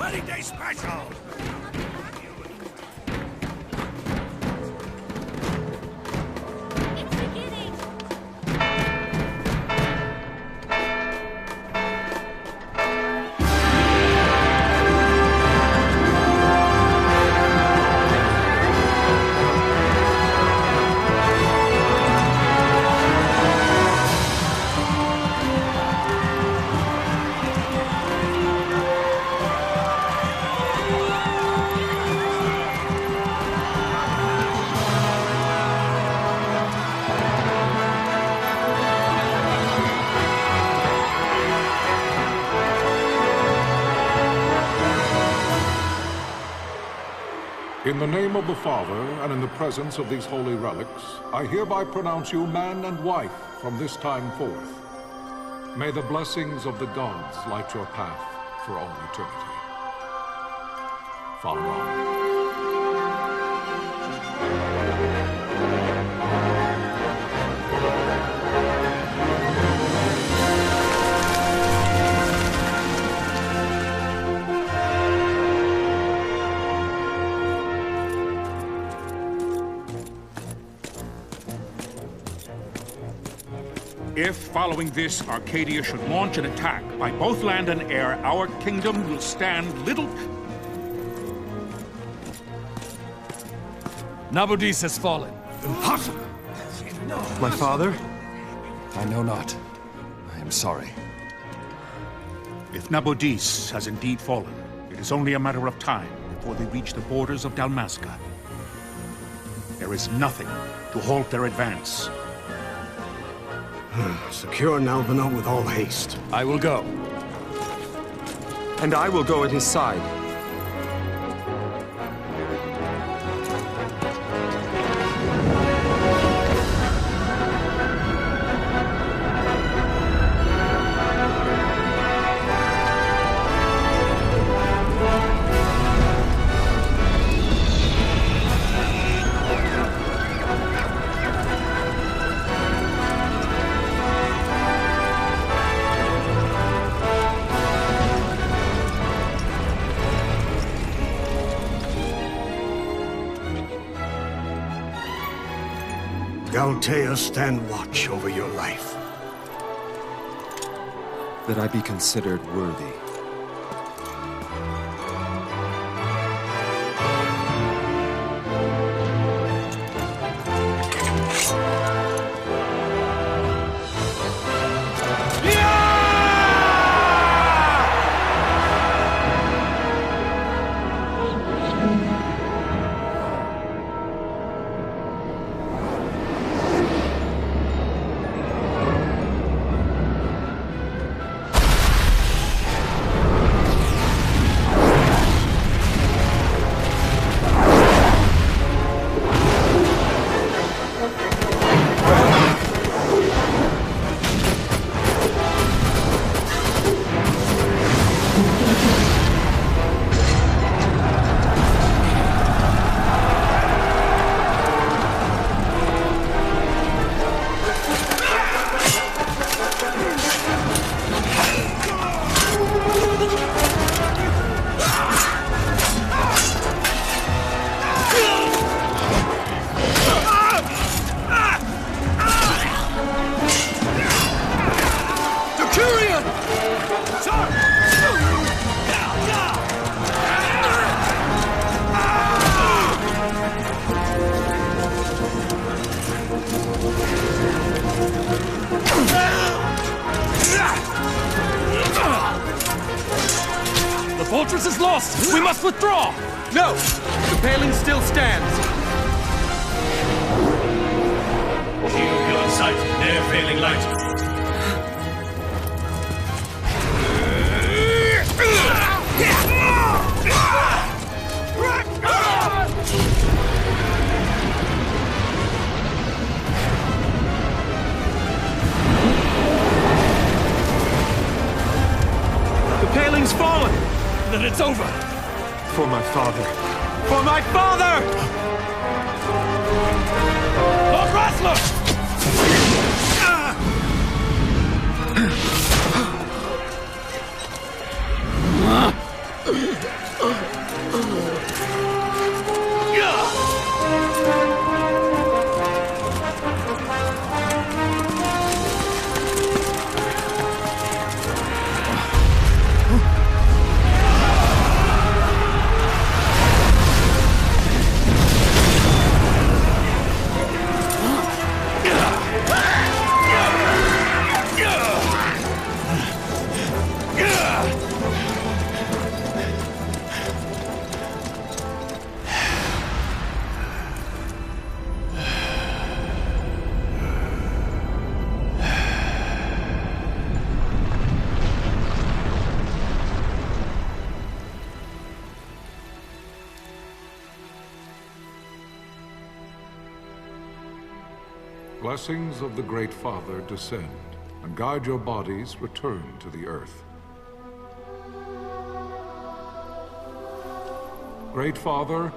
Wedding Day Special! In the name of the Father, and in the presence of these holy relics, I hereby pronounce you man and wife from this time forth. May the blessings of the gods light your path for all eternity. Follow on. If, following this, Arcadia should launch an attack by both land and air, our kingdom will stand little... Nabudis has fallen. Impossible! My father? I know not. I am sorry. If Nabudis has indeed fallen, it is only a matter of time before they reach the borders of Dalmasca. There is nothing to halt their advance. Secure Nalvino with all haste. I will go. And I will go at his side. Galtea, stand watch over your life. That I be considered worthy. The fortress is lost! We must withdraw! No! The paling still stands! Shield beyond sight, near failing light. The paling's fallen! Then it's over! For my father! For my father! Lord Rassler! Blessings of the Great Father descend, and guide your bodies return to the earth. Great Father,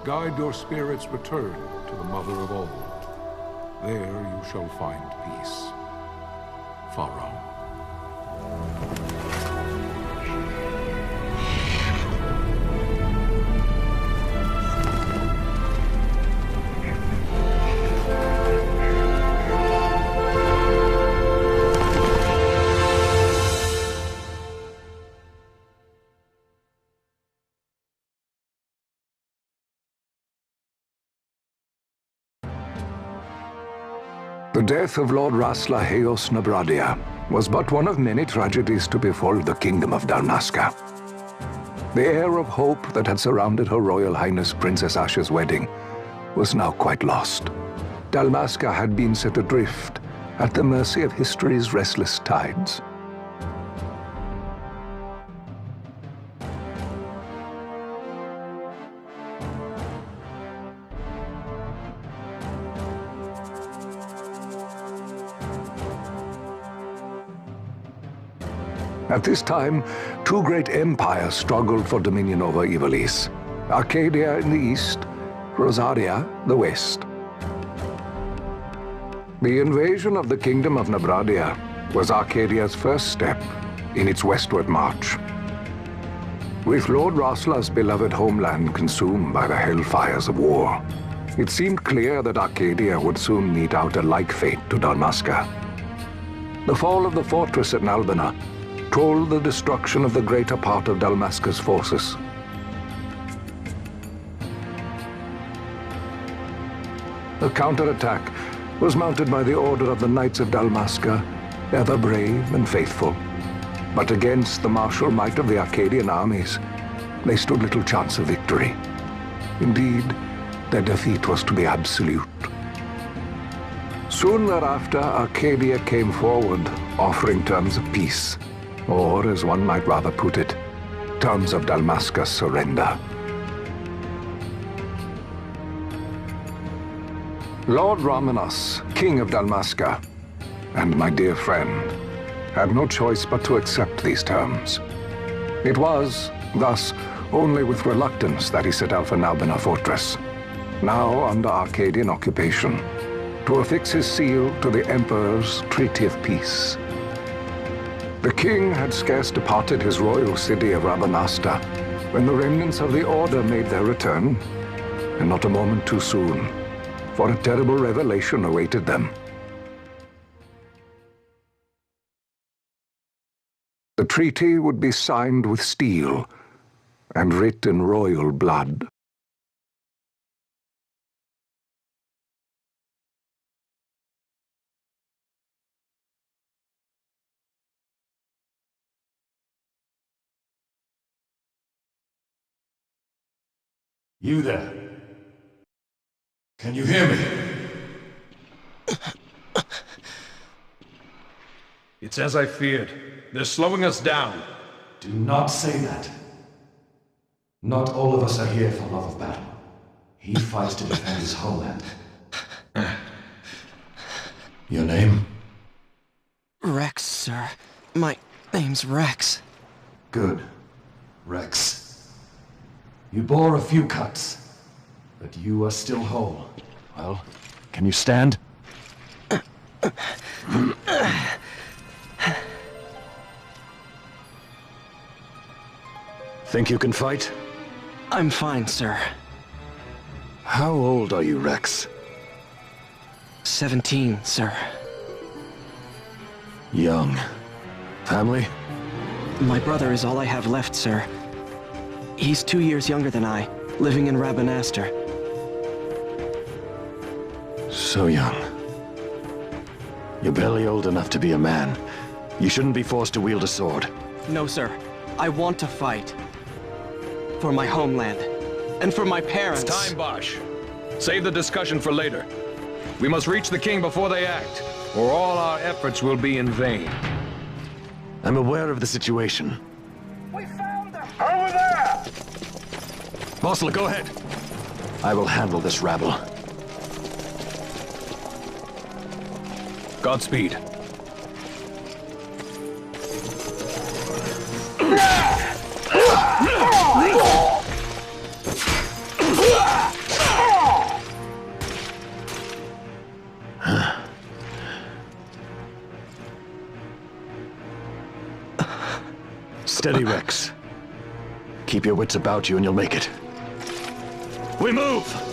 guide your spirits return to the Mother of all. There you shall find peace. Pharaoh. The death of Lord Rasla Heos Nabradia was but one of many tragedies to befall the Kingdom of Dalmasca. The air of hope that had surrounded Her Royal Highness Princess Asha's wedding was now quite lost. Dalmasca had been set adrift at the mercy of history's restless tides. At this time, two great empires struggled for dominion over Ivalice. Arcadia in the east, Rosaria the west. The invasion of the Kingdom of Nabradia was Arcadia's first step in its westward march. With Lord Rasla's beloved homeland consumed by the hellfires of war, it seemed clear that Arcadia would soon mete out a like fate to Dalmasca. The fall of the fortress at Nalbina told the destruction of the greater part of Dalmasca's forces. The counterattack was mounted by the order of the Knights of Dalmasca, ever brave and faithful. But against the martial might of the Arcadian armies, they stood little chance of victory. Indeed, their defeat was to be absolute. Soon thereafter, Arcadia came forward, offering terms of peace. Or, as one might rather put it, terms of Dalmasca's surrender. Lord Ramenas, King of Dalmasca, and my dear friend, had no choice but to accept these terms. It was, thus, only with reluctance that he set out for Nalbina Fortress, now under Arcadian occupation, to affix his seal to the Emperor's Treaty of Peace. The king had scarce departed his royal city of Rabanasta when the remnants of the Order made their return, and not a moment too soon, for a terrible revelation awaited them. The treaty would be signed with steel and writ in royal blood. You there? Can you hear me? It's as I feared. They're slowing us down. Do not say that. Not all of us are here for love of battle. He fights to defend his homeland. Your name? Rex, sir. My name's Rex. Good. Rex. You bore a few cuts, but you are still whole. Well, can you stand? Think you can fight? I'm fine, sir. How old are you, Rex? 17, sir. Young. Family? My brother is all I have left, sir. He's 2 years younger than I, living in Rabanastre. So young. You're barely old enough to be a man. You shouldn't be forced to wield a sword. No, sir. I want to fight. For my homeland. And for my parents. It's time, Bosch. Save the discussion for later. We must reach the king before they act, or all our efforts will be in vain. I'm aware of the situation. We found them! Over there! Mossel, go ahead. I will handle this rabble. Godspeed. Steady, Rex. Keep your wits about you and you'll make it. We move!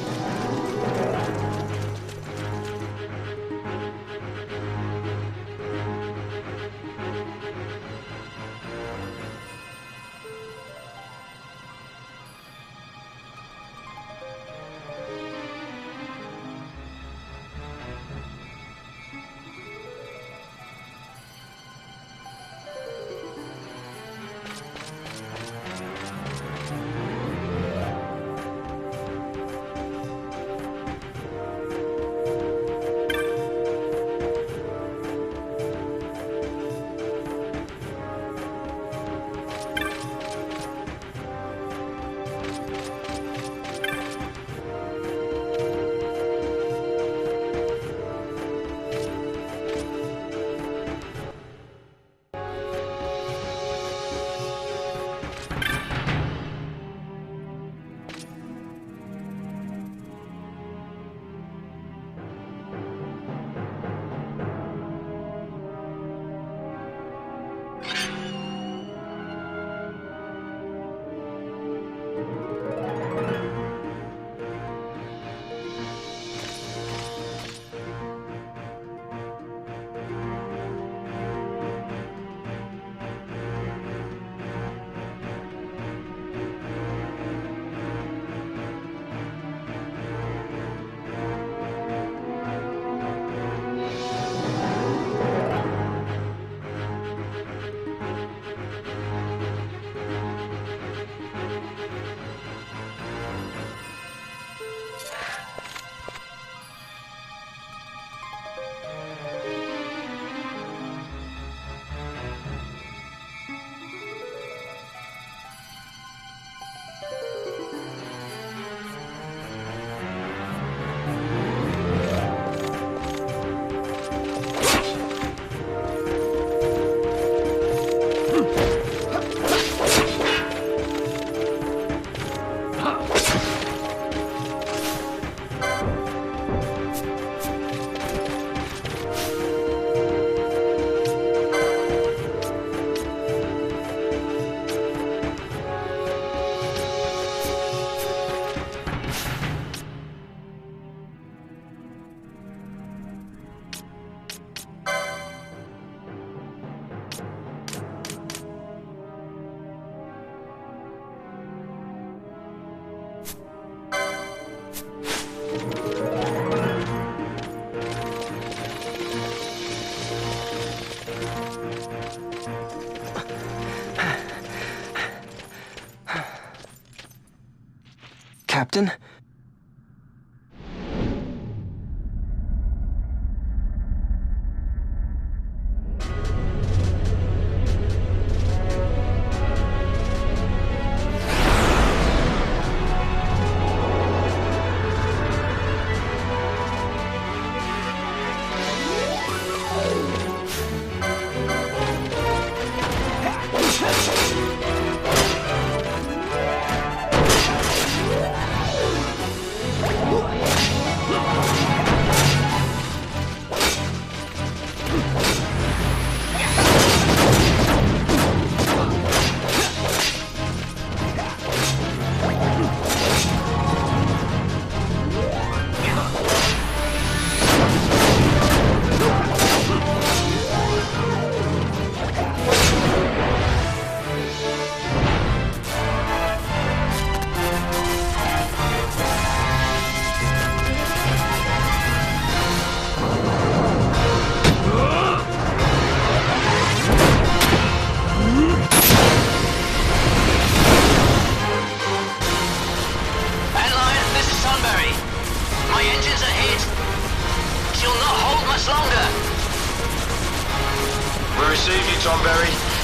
Captain?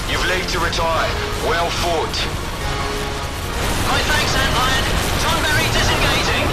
You've leave to retire. Well fought. My thanks, Antlion. Tonberry disengaging.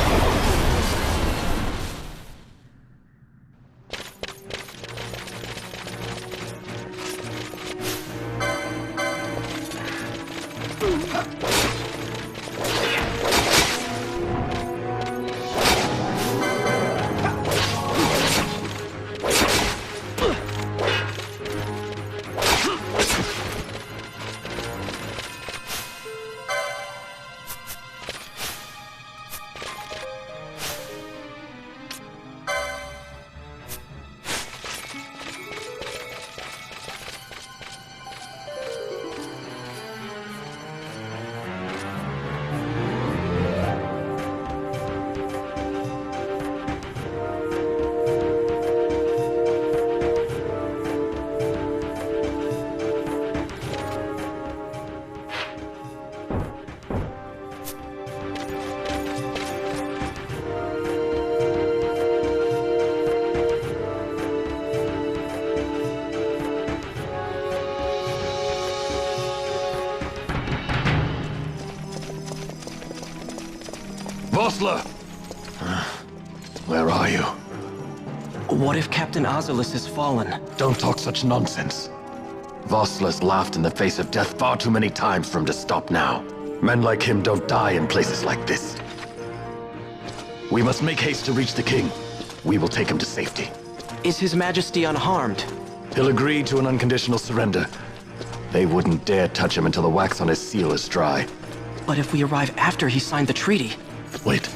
Vossler! Where are you? What if Captain Ozilus has fallen? Don't talk such nonsense. Vossler's laughed in the face of death far too many times for him to stop now. Men like him don't die in places like this. We must make haste to reach the king. We will take him to safety. Is His Majesty unharmed? He'll agree to an unconditional surrender. They wouldn't dare touch him until the wax on his seal is dry. But if we arrive after he signed the treaty... Wait.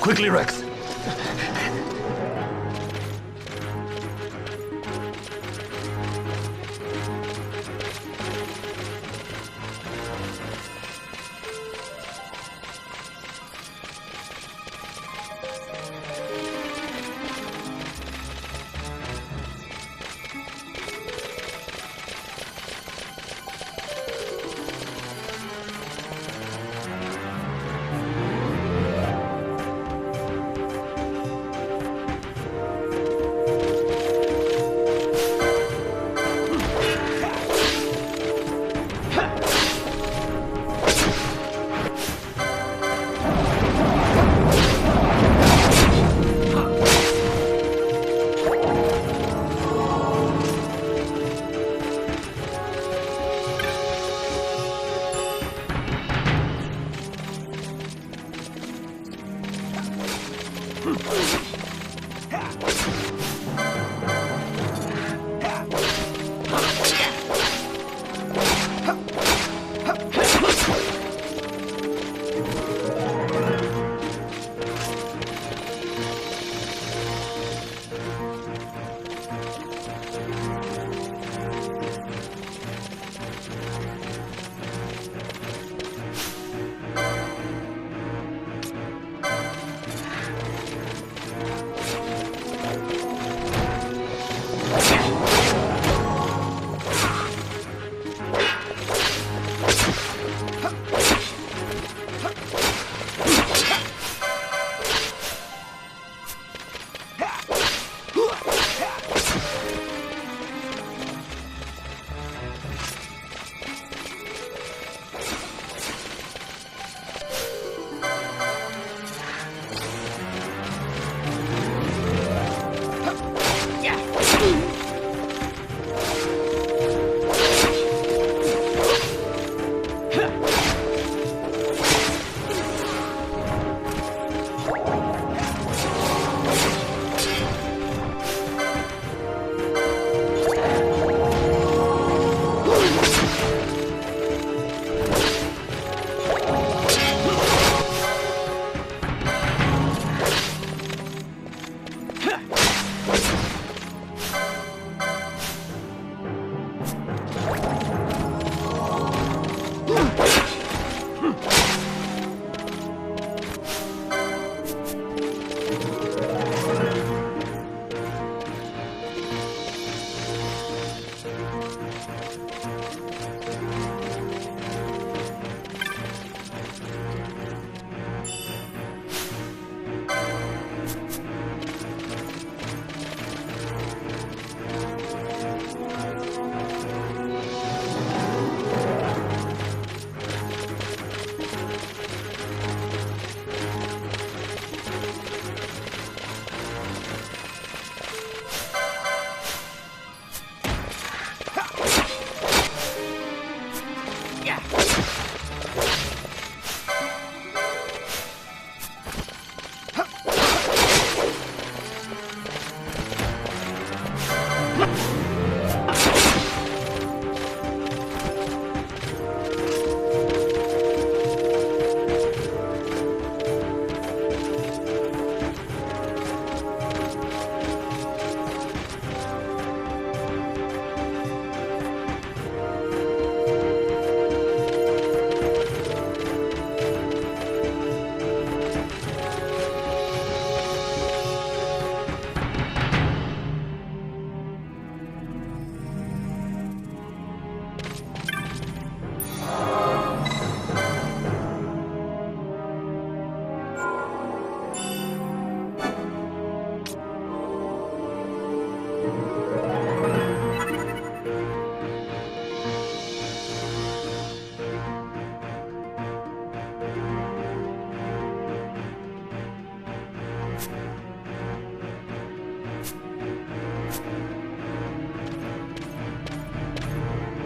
Quickly, Rex!